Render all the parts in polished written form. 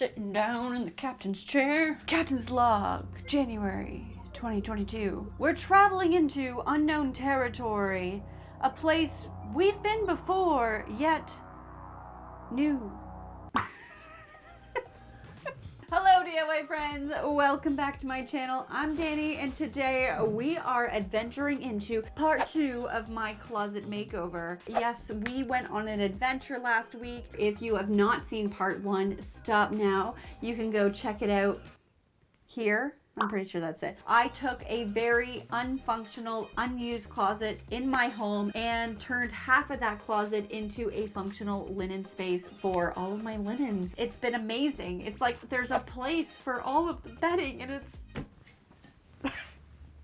sitting down in the captain's chair. Captain's log, January 2022. We're traveling into unknown territory, a place we've been before, yet new. Hello DIY friends, welcome back to my channel. I'm Danie and today we are adventuring into part 2 of my closet makeover. Yes, we went on an adventure last week. If you have not seen part 1, stop now. You can go check it out here. I'm pretty sure that's it. I took a very unfunctional, unused closet in my home and turned half of that closet into a functional linen space for all of my linens. It's been amazing. It's like there's a place for all of the bedding and it's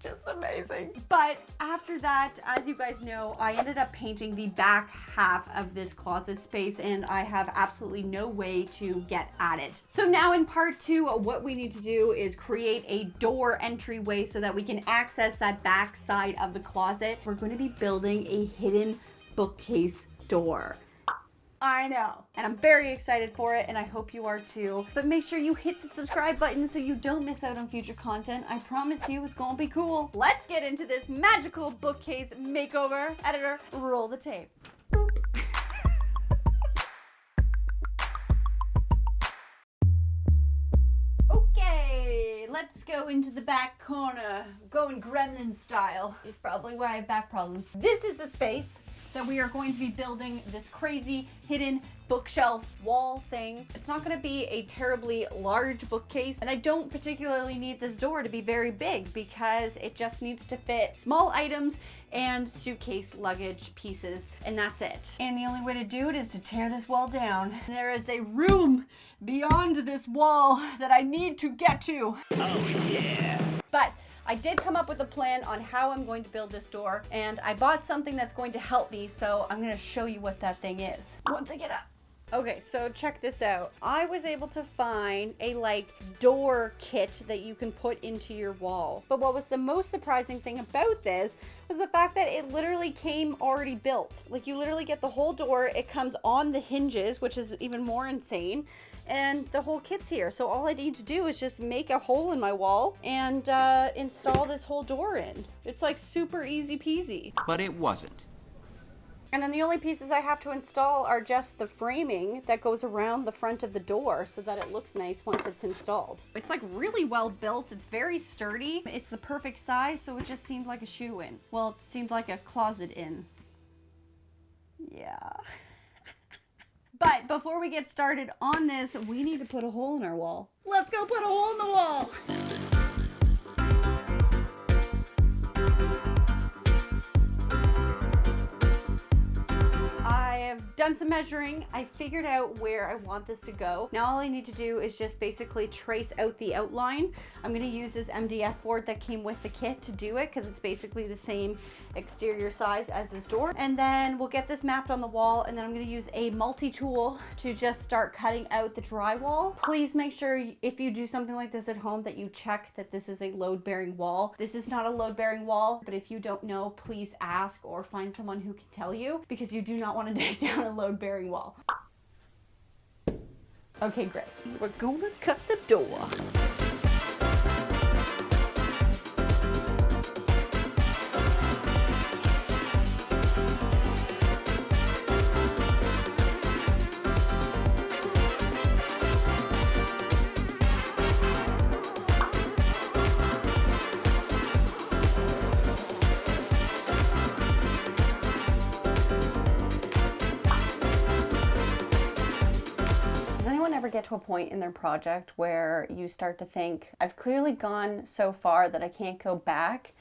just amazing. But after that, as you guys know, I ended up painting the back half of this closet space and I have absolutely no way to get at it. So now in part 2, what we need to do is create a door entryway so that we can access that back side of the closet. We're going to be building a hidden bookcase door. I know, and I'm very excited for it, and I hope you are too. But make sure you hit the subscribe button so you don't miss out on future content. I promise you it's gonna be cool. Let's get into this magical bookcase makeover. Editor, roll the tape. Boop. Okay, let's go into the back corner. Going gremlin style. It's probably why I have back problems. This is the space that we are going to be building this crazy hidden bookshelf wall thing. It's not going to be a terribly large bookcase, and I don't particularly need this door to be very big because it just needs to fit small items and suitcase luggage pieces, and that's it. And the only way to do it is to tear this wall down. There is a room beyond this wall that I need to get to. Oh yeah. But I did come up with a plan on how I'm going to build this door, and I bought something that's going to help me, so I'm going to show you what that thing is once I get up. Okay, so check this out. I was able to find a door kit that you can put into your wall. But what was the most surprising thing about this was the fact that it literally came already built. Like, you literally get the whole door, it comes on the hinges, which is even more insane. And the whole kit's here. So all I need to do is just make a hole in my wall and install this whole door in. It's like super easy peasy. But it wasn't. And then the only pieces I have to install are just the framing that goes around the front of the door so that it looks nice once it's installed. It's like really well built. It's very sturdy. It's the perfect size, so it just seemed like a shoe in. Well, it seemed like a closet in. Yeah. But before we get started on this, we need to put a hole in our wall. Let's go put a hole in the wall. I've done some measuring. I figured out where I want this to go. Now all I need to do is just basically trace out the outline. I'm going to use this MDF board that came with the kit to do it because it's basically the same exterior size as this door. And then we'll get this mapped on the wall, and then I'm going to use a multi-tool to just start cutting out the drywall. Please make sure if you do something like this at home that you check that this is a load-bearing wall. This is not a load-bearing wall, but if you don't know, please ask or find someone who can tell you, because you do not want to take down a load-bearing wall. Okay, great. We're gonna cut the door. Get to a point in their project where you start to think, I've clearly gone so far that I can't go back,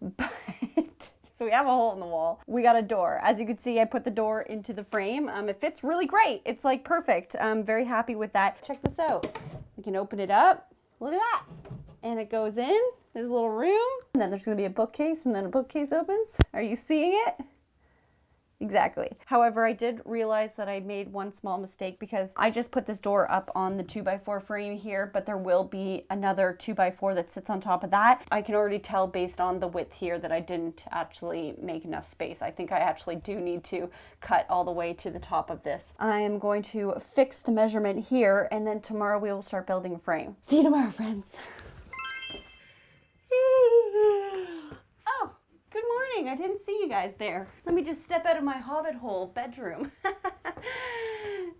but so we have a hole in the wall. We got a door. As you can see, I put the door into the frame. It fits really great. It's like perfect. I'm very happy with that. Check this out. We can open it up. Look at that. And it goes in. There's a little room. And then there's going to be a bookcase, and then a bookcase opens. Are you seeing it? Exactly. However, I did realize that I made one small mistake because I just put this door up on the 2x4 frame here, but there will be another 2x4 that sits on top of that. I can already tell based on the width here that I didn't actually make enough space. I think I actually do need to cut all the way to the top of this. I am going to fix the measurement here, and then tomorrow we will start building a frame. See you tomorrow, friends. Good morning. I didn't see you guys there. Let me just step out of my hobbit hole bedroom.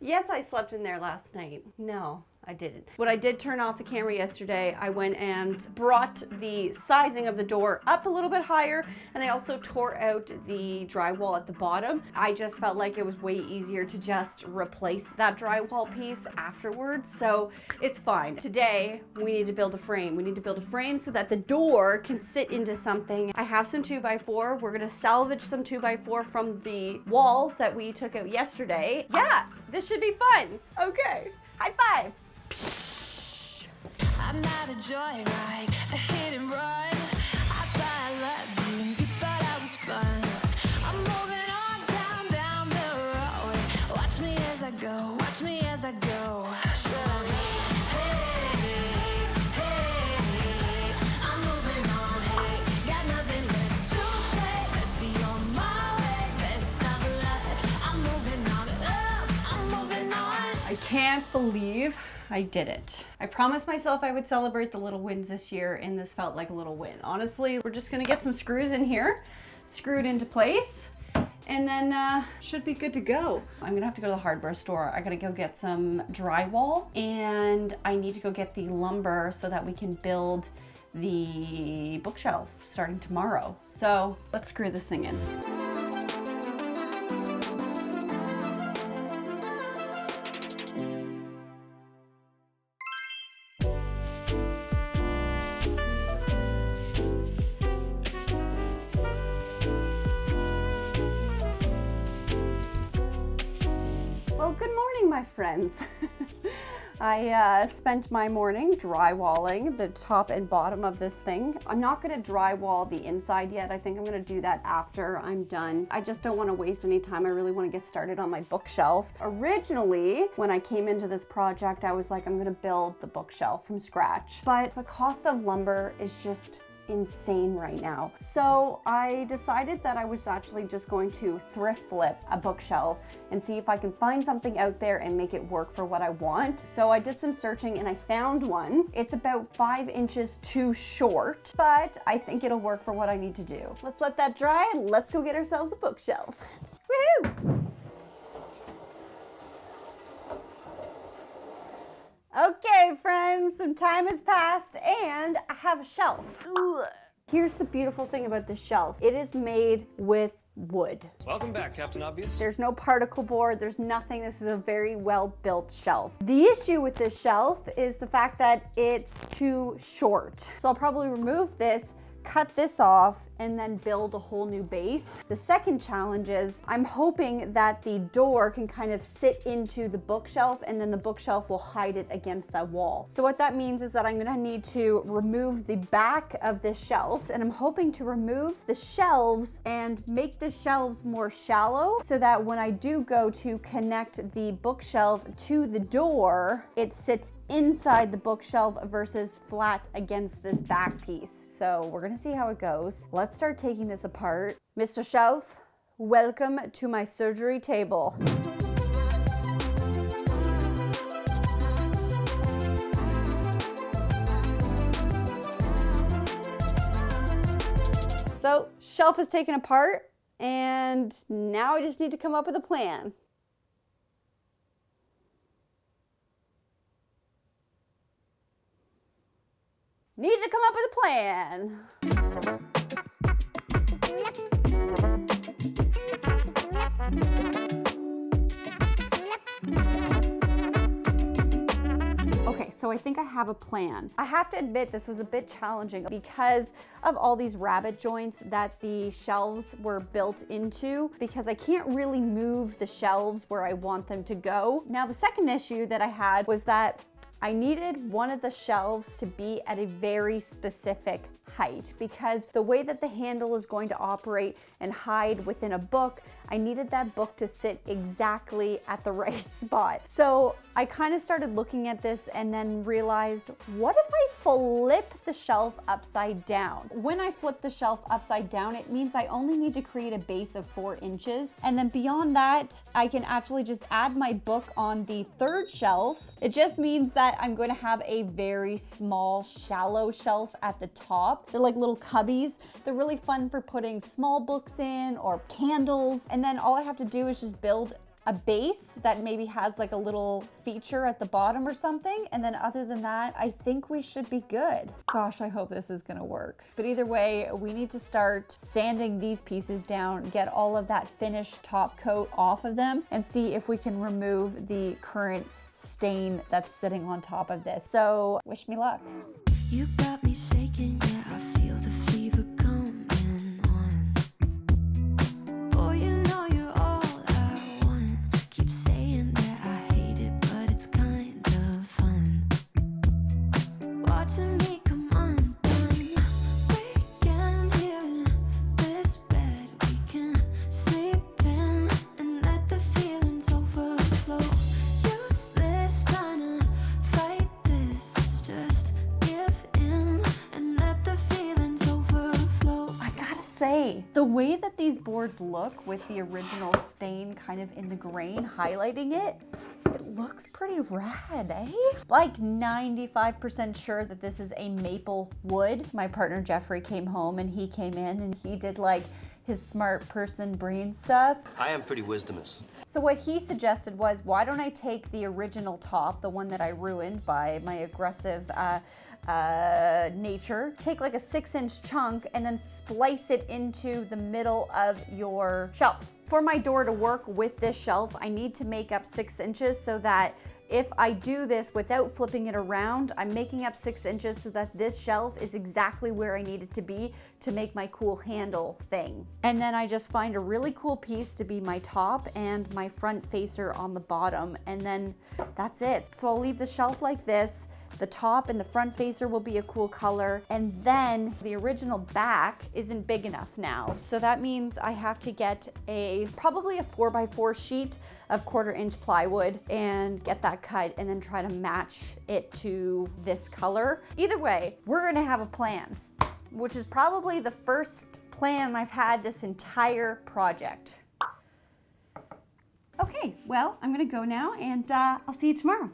Yes, I slept in there last night. No, I didn't. When I did turn off the camera yesterday, I went and brought the sizing of the door up a little bit higher, and I also tore out the drywall at the bottom. I just felt like it was way easier to just replace that drywall piece afterwards, so it's fine. Today, we need to build a frame. We need to build a frame so that the door can sit into something. I have some 2x4. We're gonna salvage some 2x4 from the wall that we took out yesterday. Yeah, this should be fun. Okay, high five. I'm not a joyride, a hit and run. I thought I loved you and you thought I was fun. I'm moving on down the road. Watch me as I go, watch me as I go. So, hey, I'm moving on, hey, got nothing left to say. Let's be on my way, best of luck. I'm moving on, I'm moving on. I can't believe I did it. I promised myself I would celebrate the little wins this year, and this felt like a little win. Honestly, we're just gonna get some screws in here, screwed into place, and then should be good to go. I'm gonna have to go to the hardware store. I gotta go get some drywall, and I need to go get the lumber so that we can build the bookshelf starting tomorrow. So let's screw this thing in. Well, good morning, my friends. I spent my morning drywalling the top and bottom of this thing. I'm not gonna drywall the inside yet. I think I'm gonna do that after I'm done. I just don't wanna waste any time. I really wanna get started on my bookshelf. Originally, when I came into this project, I was like, I'm gonna build the bookshelf from scratch. But the cost of lumber is just insane right now. So I decided that I was actually just going to thrift flip a bookshelf and see if I can find something out there and make it work for what I want. So I did some searching and I found one. It's about 5 inches too short, but I think it'll work for what I need to do. Let's let that dry and let's go get ourselves a bookshelf. Woohoo! Okay, friends, some time has passed and I have a shelf. Ugh. Here's the beautiful thing about this shelf. It is made with wood. Welcome back, Captain Obvious. There's no particle board, there's nothing. This is a very well-built shelf. The issue with this shelf is the fact that it's too short. So I'll probably remove this, cut this off, and then build a whole new base. The second challenge is I'm hoping that the door can kind of sit into the bookshelf and then the bookshelf will hide it against that wall. So what that means is that I'm gonna need to remove the back of this shelf, and I'm hoping to remove the shelves and make the shelves more shallow so that when I do go to connect the bookshelf to the door, it sits inside the bookshelf versus flat against this back piece. So we're gonna see how it goes. Let's start taking this apart. Mr. Shelf, welcome to my surgery table. So, shelf is taken apart, and now I just need to come up with a plan. Need to come up with a plan. Okay, so I think I have a plan. I have to admit this was a bit challenging because of all these rabbet joints that the shelves were built into, because I can't really move the shelves where I want them to go. Now, the second issue that I had was that I needed one of the shelves to be at a very specific height, because the way that the handle is going to operate and hide within a book, I needed that book to sit exactly at the right spot. So I kind of started looking at this and then realized, what if I flip the shelf upside down? When I flip the shelf upside down, it means I only need to create a base of 4 inches. And then beyond that, I can actually just add my book on the third shelf. It just means that I'm going to have a very small, shallow shelf at the top. They're like little cubbies. They're really fun for putting small books in or candles. And then all I have to do is just build a base that maybe has like a little feature at the bottom or something. And then other than that, I think we should be good. Gosh, I hope this is gonna work. But either way, we need to start sanding these pieces down, get all of that finished top coat off of them, and see if we can remove the current stain that's sitting on top of this. So wish me luck. You got me shaking, yeah, I feel the fever coming on. Boy, you know you're all I want. Keep saying that I hate it, but it's kind of fun. Watching me come undone. We can hear in this bed, we can sleep in and let the feelings overflow. Useless trying to fight this, let's just give in and let the feelings overflow. I gotta say, the way that these boards look with the original stain kind of in the grain, highlighting it, it looks pretty rad, eh? Like 95% sure that this is a maple wood. My partner Jeffrey came home and he came in and he did like his smart person brain stuff. I am pretty wisdomous. So what he suggested was, why don't I take the original top, the one that I ruined by my aggressive nature, take like a 6-inch chunk and then splice it into the middle of your shelf. For my door to work with this shelf, I need to make up 6 inches so that if I do this without flipping it around, I'm making up 6 inches so that this shelf is exactly where I need it to be to make my cool handle thing. And then I just find a really cool piece to be my top and my front facer on the bottom, and then that's it. So I'll leave the shelf like this. The top and the front facer will be a cool color, and then the original back isn't big enough now. So that means I have to get probably a 4x4 sheet of 1/4-inch plywood and get that cut and then try to match it to this color. Either way, we're gonna have a plan, which is probably the first plan I've had this entire project. Okay, well, I'm gonna go now and I'll see you tomorrow.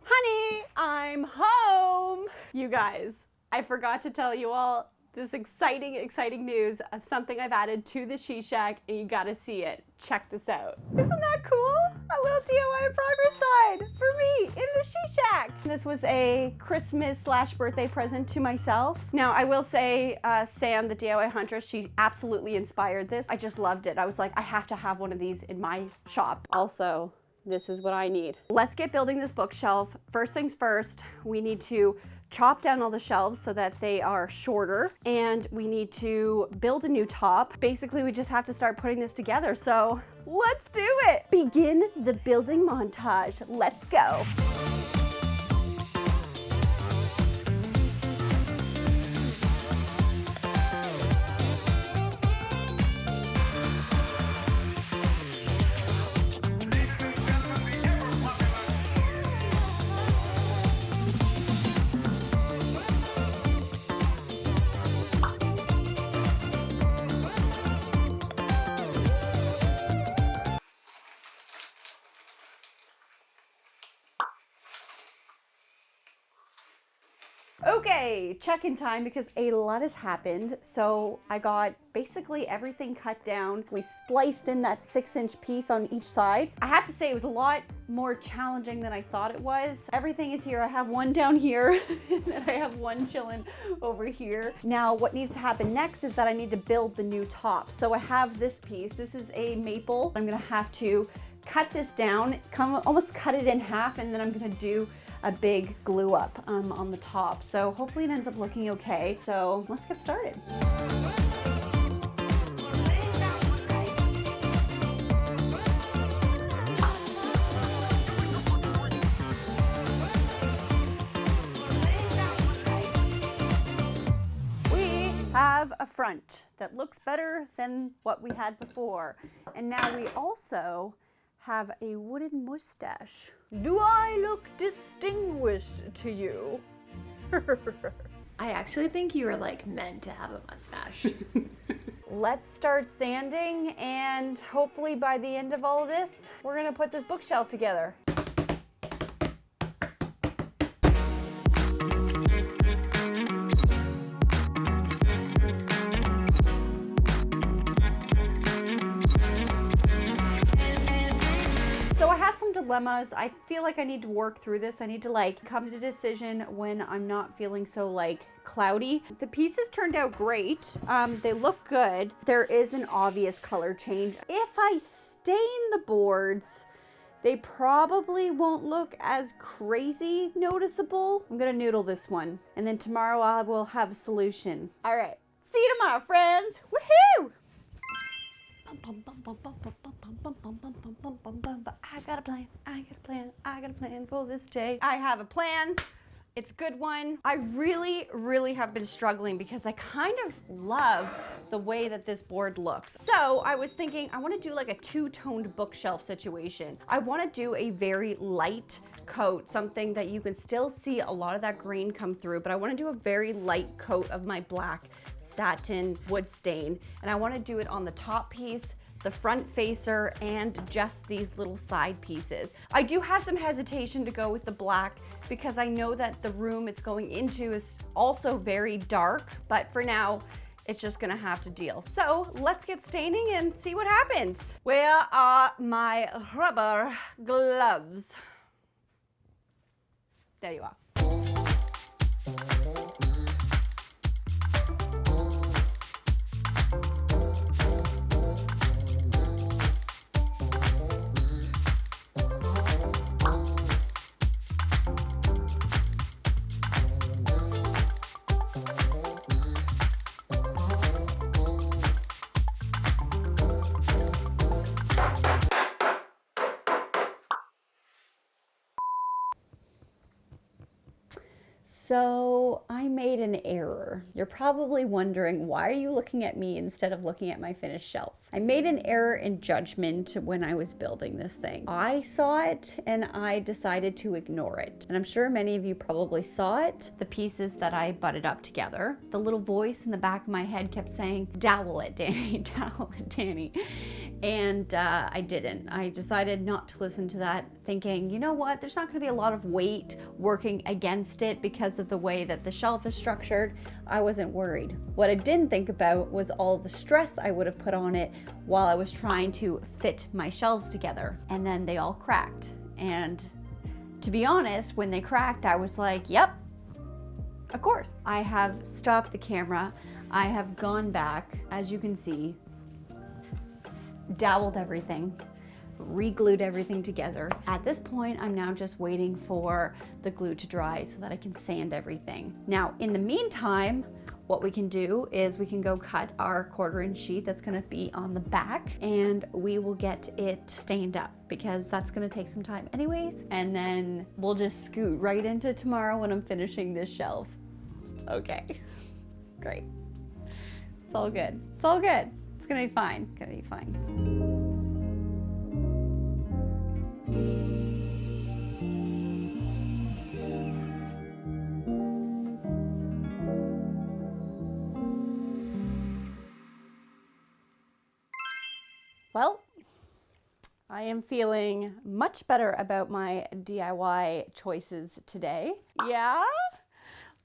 Honey, I'm home. You guys, I forgot to tell you all this exciting news of something I've added to the She Shack, and you gotta see it. Check this out. Isn't that cool? A little DIY progress sign for me in the She Shack. This was a Christmas/birthday present to myself. Now, I will say, Sam, the DIY Huntress, she absolutely inspired this. I just loved it. I was like, I have to have one of these in my shop. Also, this is what I need. Let's get building this bookshelf. First things first, we need to chop down all the shelves so that they are shorter, and we need to build a new top. Basically, we just have to start putting this together. So let's do it. Begin the building montage. Let's go. Okay, check-in time because a lot has happened. So I got basically everything cut down. We spliced in that 6-inch piece on each side. I have to say it was a lot more challenging than I thought it was. Everything is here. I have one down here and then I have one chilling over here. Now what needs to happen next is that I need to build the new top. So I have this piece. This is a maple. I'm gonna have to cut this down, almost cut it in half, and then I'm gonna do a big glue up on the top. So hopefully it ends up looking okay. So let's get started. front that looks better than what we had before. And now we also have a wooden mustache. Do I look distinguished to you? I actually think you were like meant to have a mustache. Let's start sanding, and hopefully by the end of all of this, we're gonna put this bookshelf together. So I have some dilemmas. I feel like I need to work through this. I need to like come to a decision when I'm not feeling so like cloudy. The pieces turned out great. They look good. There is an obvious color change. If I stain the boards, they probably won't look as crazy noticeable. I'm gonna noodle this one, and then tomorrow I will have a solution. All right, see you tomorrow, friends. Woohoo! I got a plan, I got a plan, I got a plan for this day. I have a plan. It's a good one. I really have been struggling because I kind of love the way that this board looks. So I was thinking I want to do like a two-toned bookshelf situation. I want to do a very light coat, something that you can still see a lot of that green come through, but I want to do a very light coat of my black satin wood stain, and I want to do it on the top piece, the front facer, and just these little side pieces. I do have some hesitation to go with the black because I know that the room it's going into is also very dark, but for now, it's just gonna have to deal. So let's get staining and see what happens. Where are my rubber gloves? There you are. So I made an error. You're probably wondering, why are you looking at me instead of looking at my finished shelf? I made an error in judgment when I was building this thing. I saw it and I decided to ignore it. And I'm sure many of you probably saw it, the pieces that I butted up together. The little voice in the back of my head kept saying, dowel it, Danie, dowel it, Danie. And I didn't. I decided not to listen to that, thinking, you know what, there's not gonna be a lot of weight working against it because of the way that the shelf is structured. I wasn't worried. What I didn't think about was all the stress I would have put on it while I was trying to fit my shelves together. And then they all cracked. And to be honest, when they cracked, I was like, yep, of course. I have stopped the camera. I have gone back, as you can see, doweled everything, re-glued everything together. At this point, I'm now just waiting for the glue to dry so that I can sand everything. Now, in the meantime, what we can do is we can go cut our 1/4" sheet that's gonna be on the back, and we will get it stained up because that's gonna take some time anyways, and then we'll just scoot right into tomorrow when I'm finishing this shelf. Okay, great. It's all good. It's all good. It's gonna be fine. It's gonna be fine. Well, I am feeling much better about my DIY choices today. Yeah?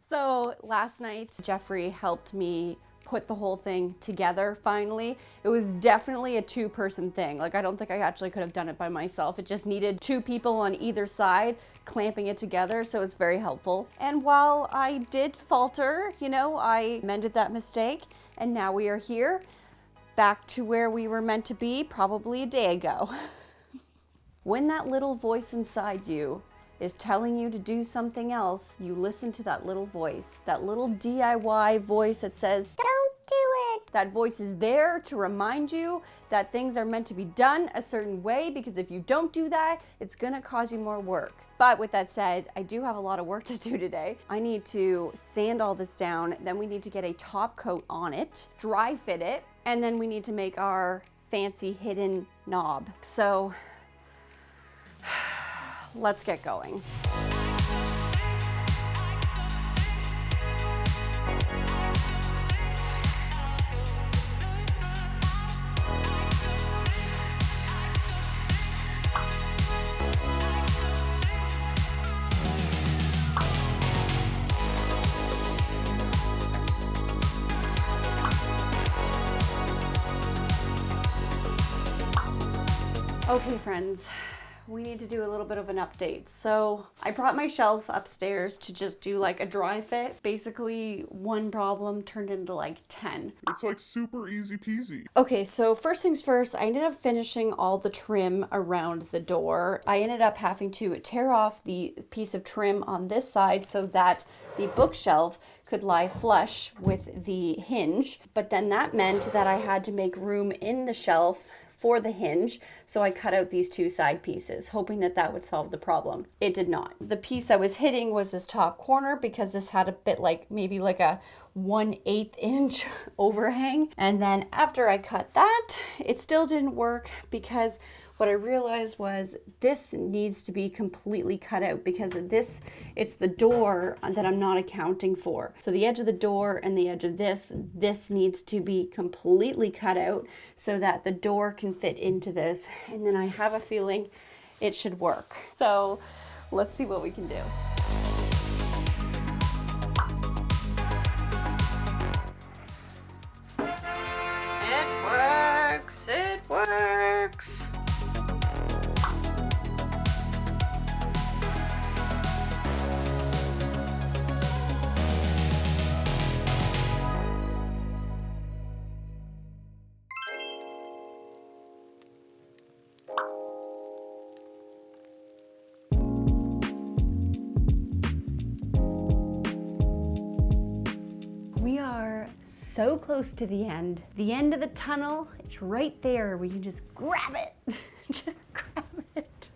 So last night, Jeffrey helped me put the whole thing together finally. It was definitely a 2-person thing. Like, I don't think I actually could have done it by myself. It just needed 2 people on either side clamping it together, so it's very helpful. And while I did falter, you know, I mended that mistake, and now we are here, back to where we were meant to be probably a day ago. When that little voice inside you is telling you to do something else, you listen to that little voice, that little DIY voice that says, don't do it. That voice is there to remind you that things are meant to be done a certain way, because if you don't do that, it's gonna cause you more work. But with that said, I do have a lot of work to do today. I need to sand all this down, then we need to get a top coat on it, dry fit it, and then we need to make our fancy hidden knob. So let's get going. Okay friends, we need to do a little bit of an update. So I brought my shelf upstairs to just do like a dry fit. Basically one problem turned into like 10. It's like super easy peasy. Okay, so first things first, I ended up finishing all the trim around the door. I ended up having to tear off the piece of trim on this side so that the bookshelf could lie flush with the hinge. But then that meant that I had to make room in the shelf for the hinge, so I cut out these two side pieces, hoping that that would solve the problem. It did not. The piece that was hitting was this top corner, because this had a bit like maybe like a 1/8 inch overhang. And then after I cut that, it still didn't work, because what I realized was this needs to be completely cut out, because it's the door that I'm not accounting for. So the edge of the door and the edge of this needs to be completely cut out so that the door can fit into this. And then I have a feeling it should work. So let's see what we can do. It works. We are so close to the end. The end of the tunnel, it's right there. We can just grab it. Just grab it.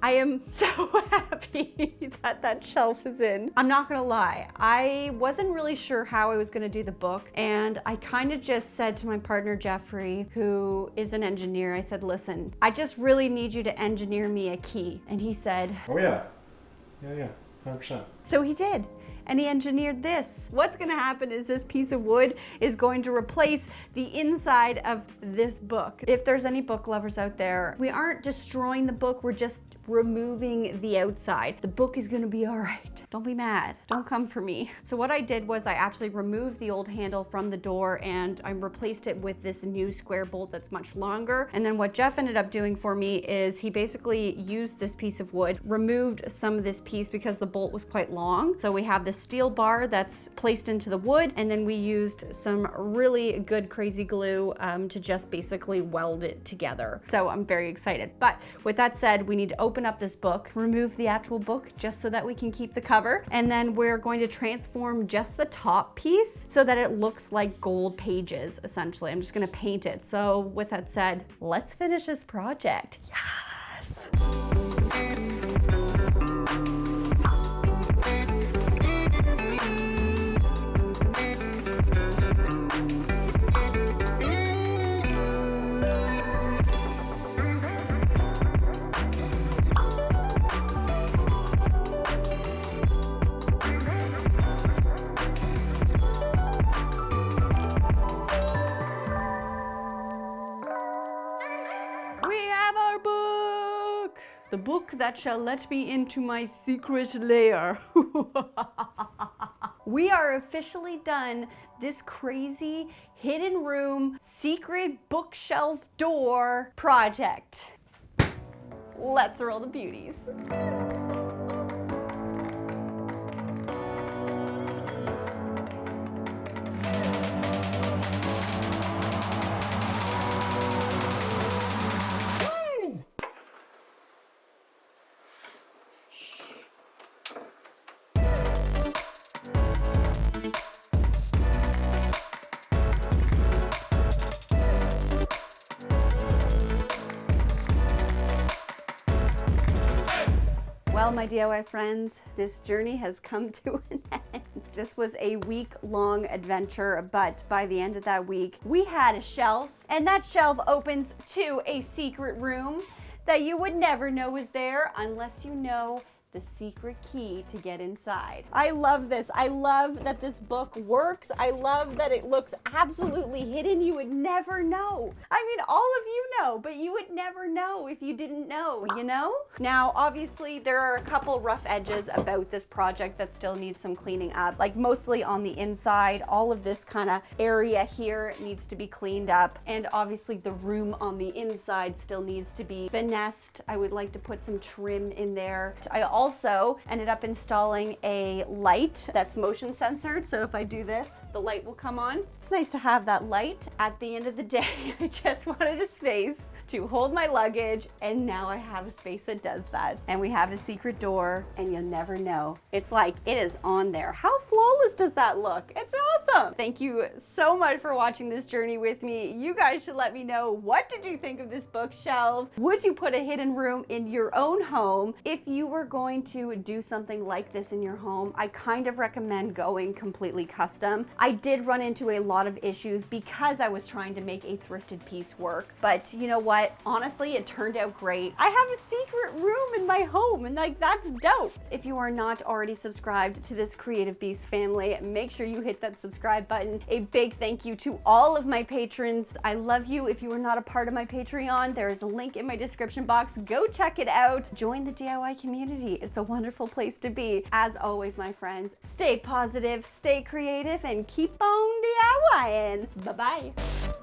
I am so happy that that shelf is in. I'm not gonna lie, I wasn't really sure how I was gonna do the book, and I kind of just said to my partner Jeffrey, who is an engineer, I said, listen, I just really need you to engineer me a key. And he said, Oh yeah. Yeah, 100%. so he did. And he engineered this. What's gonna happen is this piece of wood is going to replace the inside of this book. If there's any book lovers out there, we aren't destroying the book, we're just removing the outside. The book is gonna be all right. Don't be mad, don't come for me. So what I did was I actually removed the old handle from the door and I replaced it with this new square bolt that's much longer. And then what Jeff ended up doing for me is he basically used this piece of wood, removed some of this piece because the bolt was quite long. So we have this steel bar that's placed into the wood, and then we used some really good crazy glue to just basically weld it together. So I'm very excited. But with that said, we need to open up this book, remove the actual book just so that we can keep the cover, and then we're going to transform just the top piece so that it looks like gold pages, essentially. I'm just gonna paint it. So with that said, let's finish this project. Yes! The book that shall let me into my secret lair. We are officially done this crazy hidden room secret bookshelf door project. Let's roll the beauties. Well, my DIY friends, this journey has come to an end. This was a week-long adventure, but by the end of that week, we had a shelf, and that shelf opens to a secret room that you would never know was there unless you know the secret key to get inside. I love this. I love that this book works. I love that it looks absolutely hidden. You would never know. I mean, all of you know, but you would never know if you didn't know, you know? Now, obviously, there are a couple rough edges about this project that still needs some cleaning up, like mostly on the inside. All of this kind of area here needs to be cleaned up. And obviously the room on the inside still needs to be finessed. I would like to put some trim in there. I also ended up installing a light that's motion censored. So if I do this, the light will come on. It's nice to have that light. At the end of the day, I just wanted a space to hold my luggage, and now I have a space that does that. And we have a secret door, and you'll never know. It's like it is on there. How flawless does that look? It's awesome. Thank you so much for watching this journey with me. You guys should let me know, what did you think of this bookshelf? Would you put a hidden room in your own home? If you were going to do something like this in your home, I kind of recommend going completely custom. I did run into a lot of issues because I was trying to make a thrifted piece work, but you know what? Honestly, it turned out great. I have a secret room in my home, and like, that's dope. If you are not already subscribed to this Creative Beast family, make sure you hit that subscribe button. A big thank you to all of my patrons. I love you. If you are not a part of my Patreon, there is a link in my description box. Go check it out. Join the DIY community. It's a wonderful place to be. As always, my friends, stay positive, stay creative, and keep on DIYing. Bye-bye.